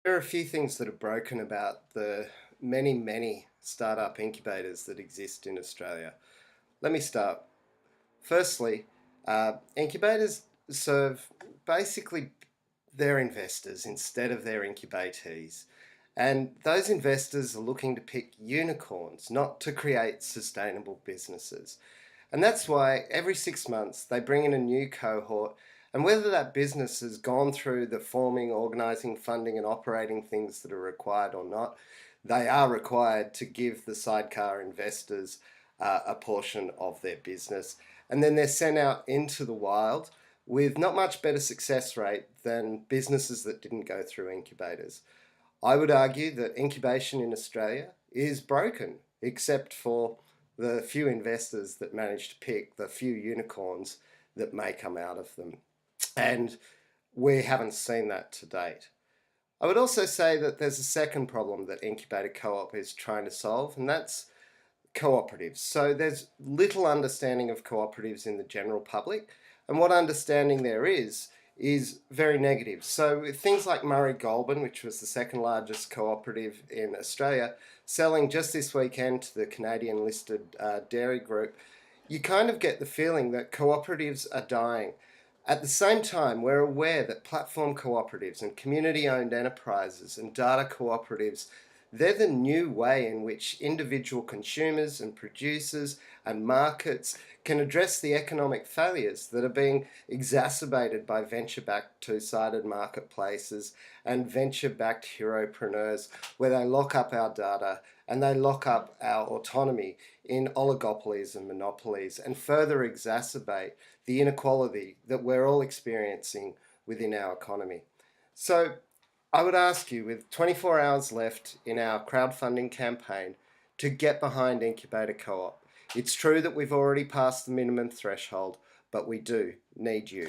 There are a few things that are broken about the many startup incubators that exist in Australia. Let me start. Firstly, incubators serve basically their investors instead of their incubatees. And those investors are looking to pick unicorns, not to create sustainable businesses. And that's why every 6 months they bring in a new cohort. And whether that business has gone through the forming, organising, funding, and operating things that are required or not, they are required to give the sidecar investors a portion of their business. And then they're sent out into the wild with not much better success rate than businesses that didn't go through incubators. I would argue that incubation in Australia is broken, except for the few investors that manage to pick the few unicorns that may come out of them. And we haven't seen that to date. I would also say that there's a second problem that Incubator Co-op is trying to solve, and that's cooperatives. So there's little understanding of cooperatives in the general public, and what understanding there is very negative. So things like Murray Goulburn, which was the second largest cooperative in Australia, selling just this weekend to the Canadian listed dairy group, you kind of get the feeling that cooperatives are dying. At the same time, we're aware that platform cooperatives and community-owned enterprises and data cooperatives, they're the new way in which individual consumers and producers and markets can address the economic failures that are being exacerbated by venture-backed two-sided marketplaces and venture-backed heropreneurs, where they lock up our data and they lock up our autonomy in oligopolies and monopolies and further exacerbate the inequality that we're all experiencing within our economy. So I would ask you, with 24 hours left in our crowdfunding campaign, to get behind Incubator Co-op. It's true that we've already passed the minimum threshold, but we do need you.